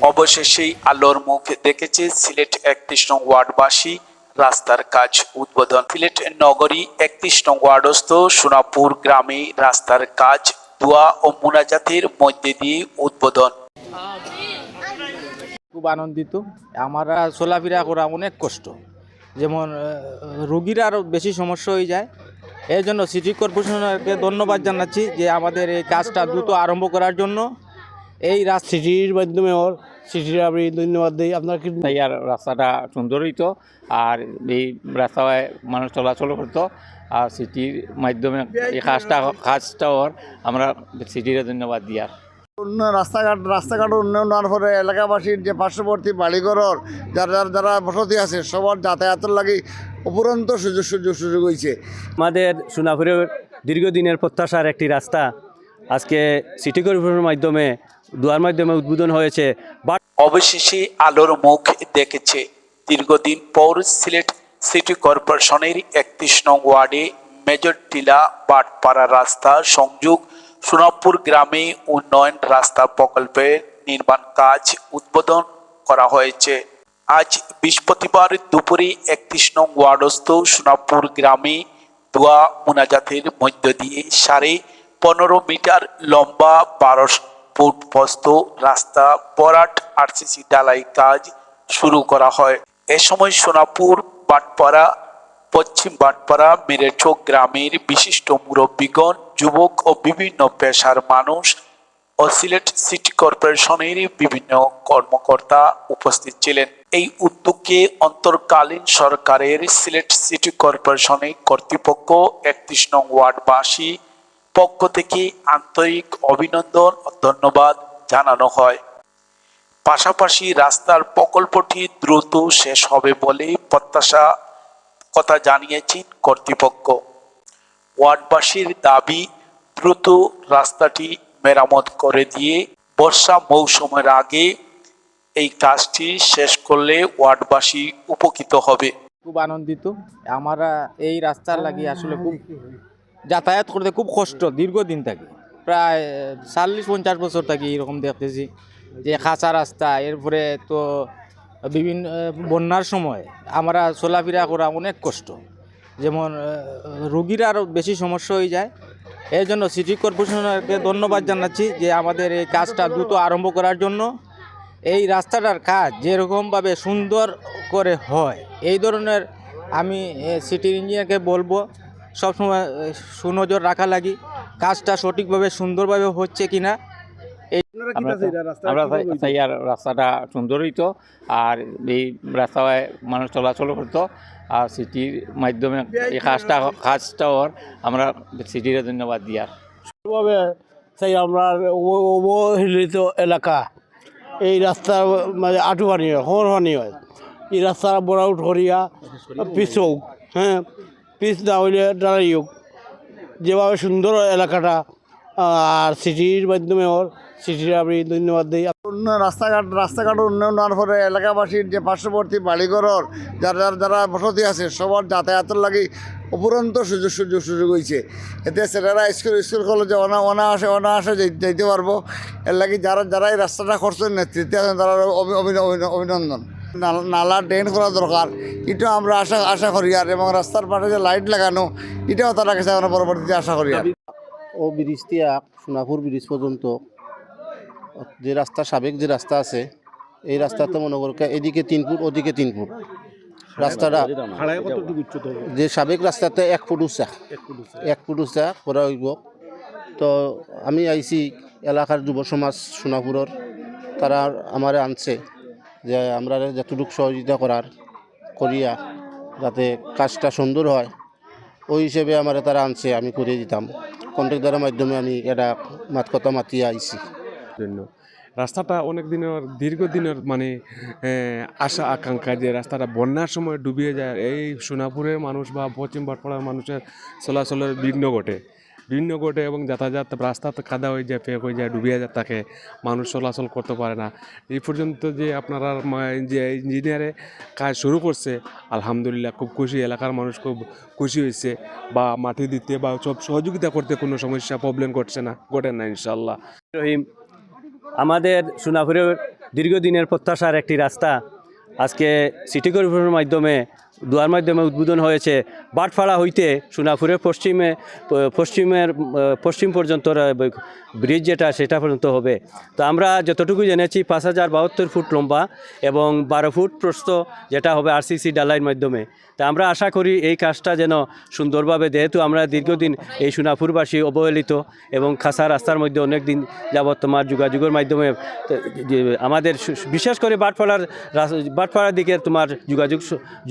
অবশেষেই আলোর মুখ দেখেছে সিলেট ৩১ নং ওয়ার্ডবাসী। রাস্তার কাজ উদ্বোধন। সিলেট নগরী ৩১ নং ওয়ার্ডস্থ সোনাপুর গ্রামে রাস্তার কাজ দোয়া ও মুনাজাতের মধ্যে দিয়ে উদ্বোধন। খুব আনন্দিত। আমরা চলাফেরা করা অনেক কষ্ট, যেমন রোগীরা আরও বেশি সমস্যা হয়ে যায়। এই জন্য সিটি কর্পোরেশনকে ধন্যবাদ জানাচ্ছি যে আমাদের এই কাজটা দ্রুত আরম্ভ করার জন্য। এই সিটির মাধ্যমে সিটির আমি ধন্যবাদ দিই। আপনার কি আর রাস্তাটা সুন্দর হইতো, আর এই রাস্তায় মানুষ চলাচল করতো, আর সিটির মাধ্যমে এই কাজটা আমরা সিটির ধন্যবাদ দিই। আর রাস্তাঘাট উন্নয়ন হওয়ার পরে এলাকাবাসীর যে পার্শ্ববর্তী বাড়িঘরের যারা বসতি আছে সবার যাতায়াতের লাগে উপরন্ত সুযোগ হয়েছে। আমাদের সোনাপুরের দীর্ঘদিনের প্রত্যাশার একটি রাস্তা আজকে সিটি কর্পোরেশনের মাধ্যমে দোয়ার মাধ্যমে উদ্বোধন হয়েছে। অবশেষে আলোর মুখ দেখেছে। দীর্ঘদিন পর সিলেট সিটি কর্পোরেশনের ৩১ নং ওয়ার্ডে মেজর টিলা বাটপাড়া রাস্তা সংযোগ সোনাপুর গ্রামে উন্নয়ন রাস্তা প্রকল্পের নির্মাণ কাজ উদ্বোধন করা হয়েছে। আজ বৃহস্পতিবার দুপুরে ৩১ নং ওয়ার্ডস্থ সোনাপুর গ্রামে দোয়া মুনাজাতের মধ্য দিয়ে 15.5 মিটার লম্বা 12 ফুট প্রস্থ রাস্তা ভরাট আরসিসি ঢালাই কাজ শুরু করা হয়। এ সময় সোনাপুর বাটপাড়া পশ্চিম বাটপাড়া মেরেচক গ্রামের বিশিষ্ট মুরব্বীগণ, যুবক ও বিভিন্ন পেশার মানুষ ও সিলেট সিটি কর্পোরেশনের বিভিন্ন কর্মকর্তা উপস্থিত ছিলেন। এই উদ্যোগকে অন্তর্কালীন সরকারের সিলেট সিটি কর্পোরেশনের কর্তৃপক্ষ ৩১ নং ওয়ার্ডবাসী পক্ষ থেকে আন্তরিক অভিনন্দন ও ধন্যবাদ জানানো হয়। পাশাপাশি রাস্তার প্রকল্পটি দ্রুত শেষ হবে বলে প্রত্যাশা কথা জানিয়েছেন কর্তৃপক্ষ। ওয়ার্ডবাসীর দাবি দ্রুত রাস্তাটি মেরামত করে দিয়ে বর্ষা মৌসুমের আগে এই কাজটি শেষ করলে ওয়ার্ডবাসী উপকৃত হবে। খুব আনন্দিত। আমরা এই রাস্তার লাগি আসলে খুব যাতায়াত করতে খুব কষ্ট, দীর্ঘদিন থাকি, প্রায় 40-50 বছর থাকি এরকম দেখতেছি যে কাঁচা রাস্তা। এরপরে তো বিভিন্ন বন্যার সময় আমরা চলাফেরা করা অনেক কষ্ট, যেমন রোগীরা আরও বেশি সমস্যা হয়ে যায়। এই জন্য সিটি কর্পোরেশনকে ধন্যবাদ জানাচ্ছি যে আমাদের এই কাজটা দ্রুত আরম্ভ করার জন্য। এই রাস্তাটার কাজ যেরকমভাবে সুন্দর করে হয়, এই ধরনের আমি সিটি ইঞ্জিনিয়ারকে বলবো সবসময় সুনজর রাখা লাগি কাজটা সঠিকভাবে সুন্দরভাবে হচ্ছে কিনা। আমরা চাই আর রাস্তাটা সুন্দর হইতো, আর এই রাস্তায় মানুষ চলাচল করতো, আর সিটির মাধ্যমে এই কাজটা আমরা সিটির ধন্যবাদ দিই। আর চাই আমরা অবহেলিত এলাকা এই রাস্তার মানে আটুহানি হয়, হরহানি হয়। এই রাস্তা বড় আউট করিয়া পিছ হোক, হ্যাঁ পিছ না হইলে দাঁড়াই হোক, যেভাবে সুন্দর এলাকাটা। আর সিটির মাধ্যমে সিটির আমি ধন্যবাদ দিই। রাস্তাঘাট উন্নয়ন হওয়ার পরে এলাকাবাসীর যে পার্শ্ববর্তী বাড়িঘরের যারা বসতি আছে সবার যাতায়াতের লাগে উপরন্ত সুযোগ হয়েছে। এতে ছেলেরা স্কুল কলেজে অনায়াসে যাইতে পারবো। এর লাগে যারা এই রাস্তাটা খরচের নেতৃত্বে আছেন তারা অভিনন্দন। নালা ড্রেন করা দরকার, এটাও আমরা আশা করি। আর এবং রাস্তার পাশে যে লাইট লাগানো, এটাও তারা কাছে আমরা পরবর্তীতে আশা করি। ও ব্রিজ দিয়া সোনাপুর ব্রিজ পর্যন্ত যে রাস্তা সাবেক যে রাস্তা আছে, এই রাস্তাতে মনে করকে এদিকে 3 ফুট ওদিকে 3 ফুট রাস্তাটা যে সাবেক রাস্তাতে 1 ফুট উঁচা করা হইব। তো আমি আইছি এলাকার যুব সমাজ সোনাপুরের, তারা আমার আনছে যে আমরা যতটুকু সহযোগিতা করিয়া যাতে কাজটা সুন্দর হয়, ওই হিসেবে আমার তারা আনছে, আমি করে দিতাম। কন্ট্রাক্টরের মাধ্যমে আমি এটা কথা মাতিয়ে আইছি। রাস্তাটা অনেক দিনের দীর্ঘদিনের মানে আশা আকাঙ্ক্ষা যে রাস্তাটা বন্যার সময় ডুবিয়ে যায়। এই সোনাপুরের মানুষ বা পশ্চিম বাটপাড়ার মানুষের চলাচলের বিঘ্ন ঘটে এবং যাতায়াত রাস্তা কাদা হয়ে যায়, ফেক হয়ে যায়, ডুবিয়ে যায়, তাকে মানুষ চলাচল করতে পারে না। এই পর্যন্ত যে আপনারা যে ইঞ্জিনিয়ারে কাজ শুরু করছে, আলহামদুলিল্লাহ খুব খুশি। এলাকার মানুষ খুব খুশি হয়েছে, বা মাটি দিতে বা সব সহযোগিতা করতে কোনো সমস্যা প্রবলেম ঘটে না ইনশাল্লাহ। আমাদের সোনাপুরের দীর্ঘদিনের প্রত্যাশার একটি রাস্তা আজকে সিটি কর্পোরেশনের মাধ্যমে দুয়ার মাধ্যমে উদ্বোধন হয়েছে। বাটফাড়া হইতে সোনাপুরের পশ্চিম পর্যন্ত ব্রিজ যেটা সেটা পর্যন্ত হবে। তো আমরা যতটুকু জেনেছি 5072 ফুট লম্বা এবং 12 ফুট প্রস্থ, যেটা হবে আরসিসি ডালাইয়ের মাধ্যমে। তা আমরা আশা করি এই কাজটা যেন সুন্দরভাবে, যেহেতু আমরা দীর্ঘদিন এই সোনাপুরবাসী অবহেলিত এবং খাসা রাস্তার মধ্যে অনেক দিন যাবৎ তোমার যোগাযোগের মাধ্যমে আমাদের বিশেষ করে বাটফাড়ার দিকে তোমার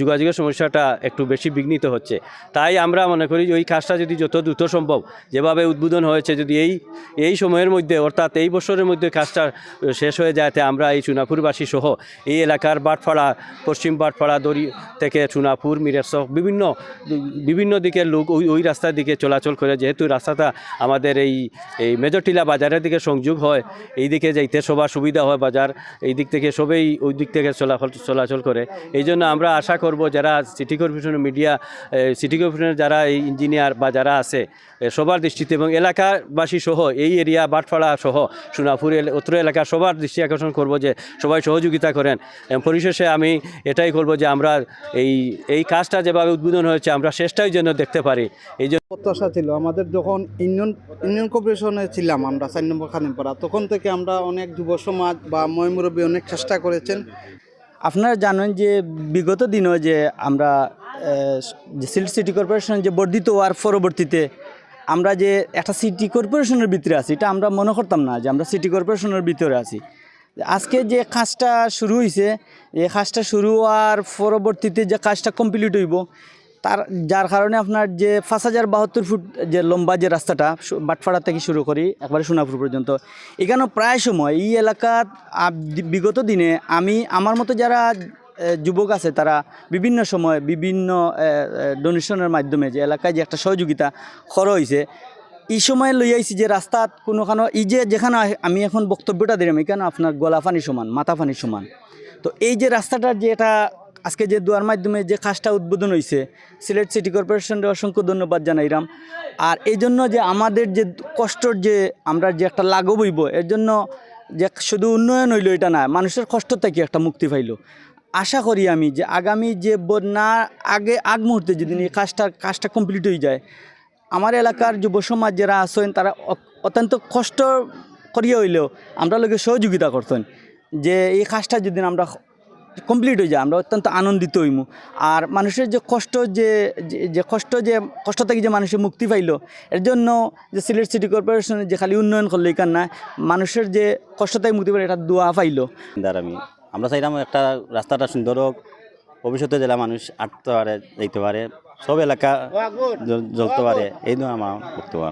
যোগাযোগের সমস্যাটা একটু বেশি বিঘ্নিত হচ্ছে। তাই আমরা মনে করি ওই কাজটা যদি যত দ্রুত সম্ভব, যেভাবে উদ্বোধন হয়েছে, যদি এই সময়ের মধ্যে অর্থাৎ এই বছরের মধ্যে কাজটা শেষ হয়ে যায়, তে আমরা এই সোনাপুরবাসী সহ এই এলাকার বাটফাড়া, পশ্চিম বাটফাড়া দড়ি থেকে সোনাপুর, মিরেরসহ বিভিন্ন দিকের লোক ওই রাস্তার দিকে চলাচল করে। যেহেতু রাস্তাটা আমাদের এই মেজরটিলা বাজারের দিকে সংযোগ হয়, এই দিকে যাইতে সবার সুবিধা হয়, বাজার এই দিক থেকে সবেই ওই দিক থেকে চলাচল করে। এই জন্য আমরা আশা করব যারা সিটি কর্পোরেশনের সিটি কর্পোরেশনের যারা এই ইঞ্জিনিয়ার বা যারা আছে সবার দৃষ্টিতে, এবং এলাকাবাসী সহ এই এরিয়া বাটফাড়া সহ সোনাপুর উত্তর এলাকার সবার দৃষ্টি আকর্ষণ করব যে সবাই সহযোগিতা করেন। পরিশেষে আমি এটাই করব যে আমরা এই কাজটা যেভাবে উদ্বোধন হয়েছে আমরা শেষটাই যেন দেখতে পারি। এই জন্য প্রত্যাশা ছিল আমাদের, যখন ইউনিয়ন কর্পোরেশনে ছিলাম আমরা 4 নম্বর খানিমপাড়া, তখন থেকে আমরা অনেক যুব সমাজ বা ময়মুরব্বী অনেক চেষ্টা করেছেন। আপনারা জানেন যে বিগত দিনও যে আমরা সিলেট সিটি কর্পোরেশন যে বর্ধিত হওয়ার পরবর্তীতে আমরা যে একটা সিটি কর্পোরেশনের ভিতরে আছি, এটা আমরা মনে করতাম না যে আমরা সিটি কর্পোরেশনের ভিতরে আছি। আজকে যে কাজটা শুরু হয়েছে, এই কাজটা শুরু হওয়ার পরবর্তীতে যে কাজটা কমপ্লিট হইব, যার কারণে আপনার যে 5072 ফুট যে লম্বা যে রাস্তাটা বাটফাড়া থেকে শুরু করি একবারে সোনাপুর পর্যন্ত, এখানেও প্রায় সময় এই এলাকার বিগত দিনে আমার মতো যারা যুবক আছে তারা বিভিন্ন সময় বিভিন্ন ডোনেশনের মাধ্যমে যে এলাকায় যে একটা সহযোগিতা খরচ হয়েছে, এই সময় লই আইছি যে রাস্তাত কোনোখানো এই যে যেখানে আমি এখন বক্তব্যটা দিলাম, এখানে আপনার গলা পানি সমান, মাথা পানি সমান। তো এই যে রাস্তাটার যে এটা আজকে যে দুয়ার মাধ্যমে যে কাজটা উদ্বোধন হয়েছে, সিলেট সিটি কর্পোরেশনের অসংখ্য ধন্যবাদ জানাইলাম। আর এই জন্য যে আমাদের যে কষ্টর যে আমরা যে একটা লাঘব হইব, এর জন্য যে শুধু উন্নয়ন হইল এটা না, মানুষের কষ্ট থেকে একটা মুক্তি পাইল। আশা করি আমি যে আগামী যে বন্যা আগ মুহূর্তে যদি এই কাজটা কমপ্লিট হয়ে যায়, আমার এলাকার যুব সমাজ যারা আছেন তারা অত্যন্ত কষ্ট করিয়া হইলেও আমরা লোকে সহযোগিতা করতেন, যে এই কাজটা যদি আমরা কমপ্লিট হয়ে যায় আমরা অত্যন্ত আনন্দিত হইমু। আর মানুষের যে কষ্ট থেকে যে মানুষের মুক্তি পাইল, এর জন্য যে সিলেট সিটি কর্পোরেশনের যে খালি উন্নয়ন করলো এখান না, মানুষের যে কষ্ট থেকে মুক্তি পাইল এটা দোয়া পাইল। আমরা চাইলাম একটা রাস্তাটা সুন্দর হোক, ভবিষ্যতে জেলা মানুষ আটতে পারে, যাইতে পারে, সব এলাকা জ্বলতে পারে, এই জন্য আমার বক্তব্য।